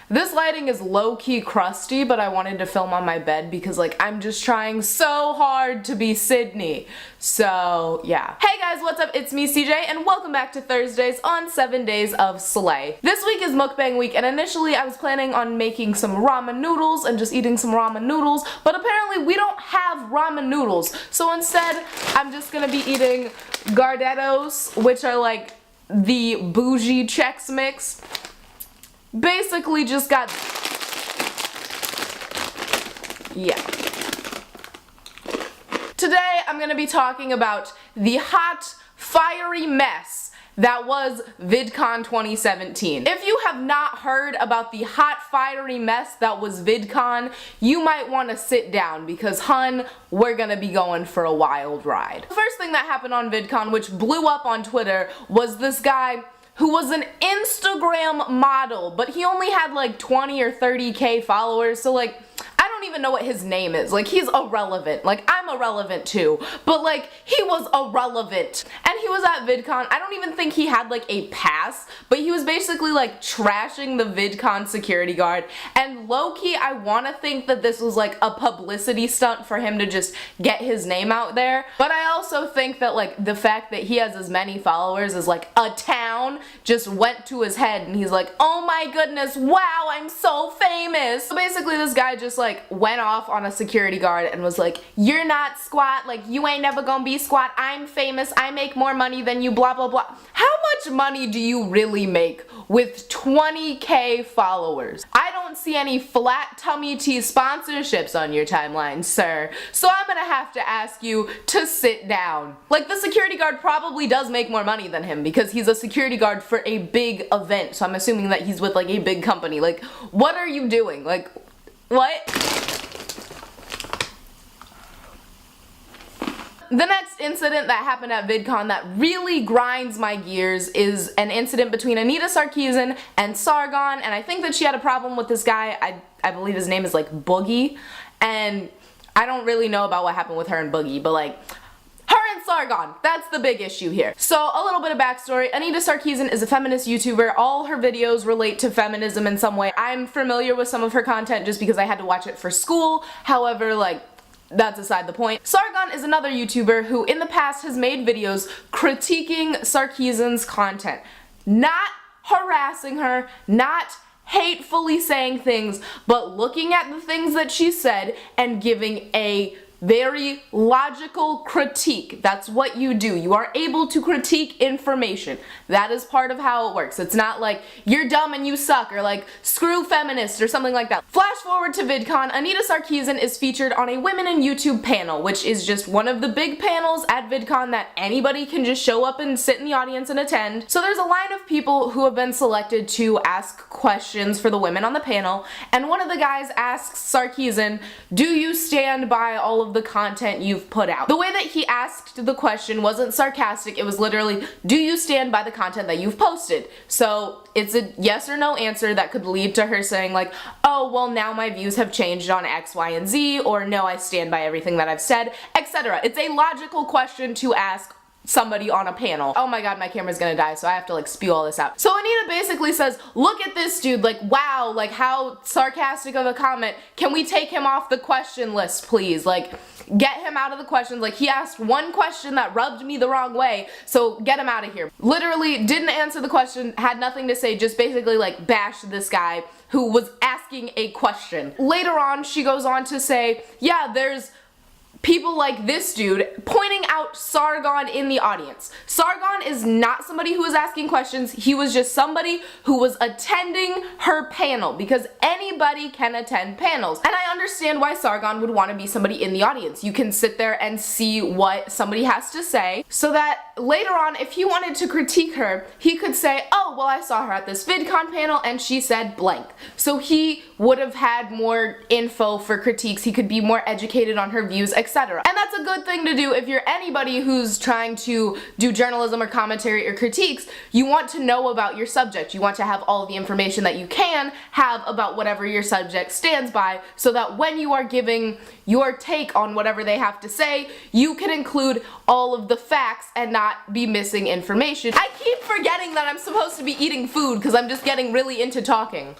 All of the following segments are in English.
This lighting is low-key crusty, but I wanted to film on my bed because like I'm just trying so hard to be Sydney. So yeah. Hey guys, what's up? It's me, Ceejae, and welcome back to Thursdays on 7 Days of Slay. This week is mukbang week, and initially I was planning on making some ramen noodles and just eating some ramen noodles, but apparently we don't have ramen noodles. So instead, I'm just gonna be eating Gardettos, which are like the bougie Chex Mix. Basically just got, yeah. Today I'm going to be talking about the hot, fiery mess that was Vidcon 2017. If you have not heard about the hot, fiery mess that was Vidcon, you might want to sit down because, hun, we're gonna be going for a wild ride. The first thing that happened on Vidcon, which blew up on Twitter, was this guy who was an Instagram model, but he only had like 20 or 30K followers, so like, I don't even know what his name is. Like, he's irrelevant. Like, I'm irrelevant too, but like, he was irrelevant. And he was at Vidcon. I don't even think he had like a pass, but he was basically like trashing the Vidcon security guard, and low-key, I wanna think that this was like a publicity stunt for him to just get his name out there, but I also think that like the fact that he has as many followers as like a town just went to his head, and he's like, oh my goodness, wow, I'm so famous. So basically this guy just like went off on a security guard and was like, you're not squat, like you ain't never gonna be squat, I'm famous, I make more money than you, blah blah blah. How much money do you really make with 20K followers? I don't see any flat tummy tea sponsorships on your timeline, sir, so I'm gonna have to ask you to sit down. Like, the security guard probably does make more money than him because he's a security guard for a big event, so I'm assuming that he's with like a big company. Like, what are you doing? Like, what? The next incident that happened at Vidcon that really grinds my gears is an incident between Anita Sarkeesian and Sargon, and I think that she had a problem with this guy. I believe his name is like Boogie, and I don't really know about what happened with her and Boogie, but like, her and Sargon, that's the big issue here. So a little bit of backstory. Anita Sarkeesian is a feminist YouTuber. All her videos relate to feminism in some way. I'm familiar with some of her content just because I had to watch it for school. However, like, that's aside the point. Sargon is another YouTuber who in the past has made videos critiquing Sarkeesian's content. Not harassing her, not hatefully saying things, but looking at the things that she said and giving a very logical critique. That's what you do. You are able to critique information. That is part of how it works. It's not like, you're dumb and you suck, or like, screw feminists, or something like that. Flash forward to Vidcon. Anita Sarkeesian is featured on a Women in YouTube panel, which is just one of the big panels at Vidcon that anybody can just show up and sit in the audience and attend. So there's a line of people who have been selected to ask questions for the women on the panel, and one of the guys asks Sarkeesian, do you stand by all of the content you've put out? The way that he asked the question wasn't sarcastic, it was literally, do you stand by the content that you've posted? So it's a yes or no answer that could lead to her saying like, oh, well, now my views have changed on X, Y, and Z, or no, I stand by everything that I've said, etc. It's a logical question to ask somebody on a panel. Oh my god, my camera's gonna die, so I have to like spew all this out. So Anita basically says, look at this dude, like, wow, like how sarcastic of a comment. Can we take him off the question list, please? Like, get him out of the questions. Like, he asked one question that rubbed me the wrong way, so get him out of here. Literally didn't answer the question, had nothing to say, just basically like bashed this guy who was asking a question. Later on, she goes on to say, yeah, there's people like this dude, pointing out Sargon in the audience. Sargon is not somebody who was asking questions, he was just somebody who was attending her panel, because anybody can attend panels. And I understand why Sargon would want to be somebody in the audience. You can sit there and see what somebody has to say, so that later on, if he wanted to critique her, he could say, oh, well, I saw her at this VidCon panel and she said blank. So he would have had more info for critiques, he could be more educated on her views, etc. And that's a good thing to do if you're anybody who's trying to do journalism or commentary or critiques. You want to know about your subject. You want to have all of the information that you can have about whatever your subject stands by, so that when you are giving your take on whatever they have to say, you can include all of the facts and not be missing information. I keep forgetting that I'm supposed to be eating food because I'm just getting really into talking.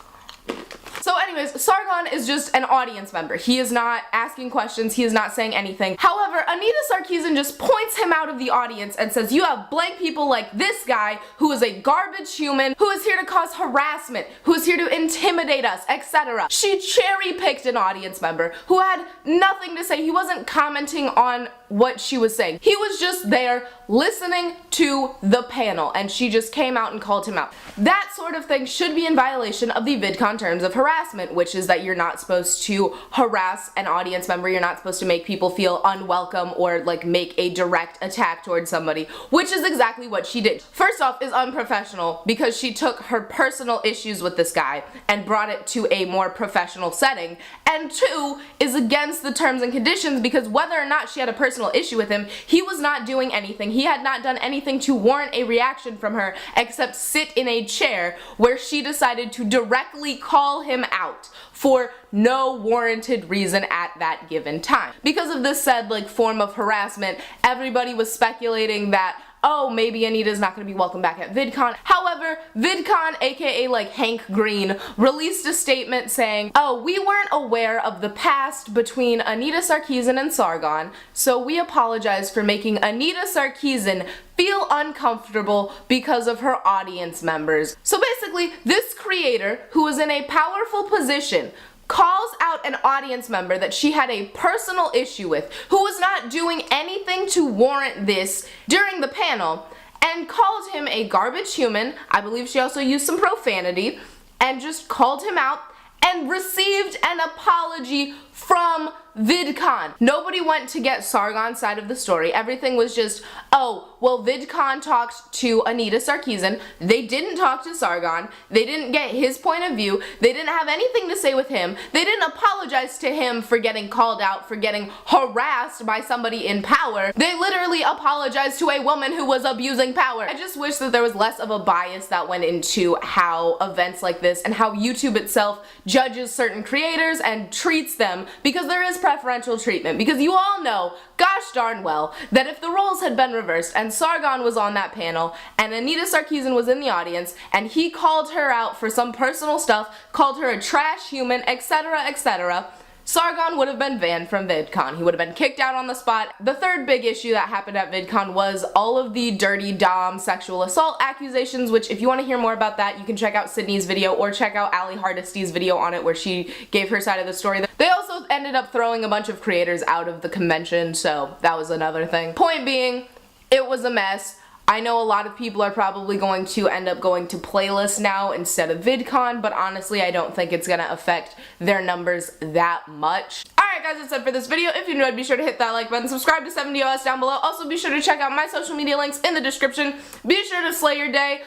So anyways, Sargon is just an audience member. He is not asking questions, he is not saying anything. However, Anita Sarkeesian just points him out of the audience and says, you have blank people like this guy who is a garbage human, who is here to cause harassment, who is here to intimidate us, etc. She cherry-picked an audience member who had nothing to say. He wasn't commenting on what she was saying. He was just there listening to the panel, and she just came out and called him out. That sort of thing should be in violation of the Vidcon terms of harassment, which is that you're not supposed to harass an audience member, you're not supposed to make people feel unwelcome or like make a direct attack towards somebody, which is exactly what she did. First off, is unprofessional because she took her personal issues with this guy and brought it to a more professional setting, and two, is against the terms and conditions because whether or not she had a personal issue with him, he was not doing anything. He had not done anything to warrant a reaction from her except sit in a chair where she decided to directly call him out for no warranted reason at that given time. Because of this said like form of harassment, everybody was speculating that, oh, maybe Anita's not going to be welcome back at Vidcon. However, Vidcon, aka like Hank Green, released a statement saying, oh, we weren't aware of the past between Anita Sarkeesian and Sargon, so we apologize for making Anita Sarkeesian feel uncomfortable because of her audience members. So basically, this creator, who is in a powerful position, calls out an audience member that she had a personal issue with, who was not doing anything to warrant this during the panel, and called him a garbage human. I believe she also used some profanity, and just called him out and received an apology from Vidcon. Nobody went to get Sargon's side of the story. Everything was just, oh, well, Vidcon talked to Anita Sarkeesian. They didn't talk to Sargon. They didn't get his point of view. They didn't have anything to say with him. They didn't apologize to him for getting called out, for getting harassed by somebody in power. They literally apologized to a woman who was abusing power. I just wish that there was less of a bias that went into how events like this and how YouTube itself judges certain creators and treats them, because there is preferential treatment. Because you all know, gosh darn well, that if the roles had been reversed and Sargon was on that panel and Anita Sarkeesian was in the audience and he called her out for some personal stuff, called her a trash human, etc., etc., Sargon would have been banned from Vidcon. He would have been kicked out on the spot. The third big issue that happened at Vidcon was all of the dirty dom sexual assault accusations, which if you want to hear more about that, you can check out Sydney's video or check out Ali Hardisty's video on it where she gave her side of the story. They also ended up throwing a bunch of creators out of the convention, so that was another thing. Point being, it was a mess. I know a lot of people are probably going to end up going to Playlist now instead of Vidcon, but honestly I don't think it's gonna affect their numbers that much. Alright guys, that's it for this video. If you enjoyed, be sure to hit that like button, subscribe to 70OS down below. Also be sure to check out my social media links in the description. Be sure to slay your day,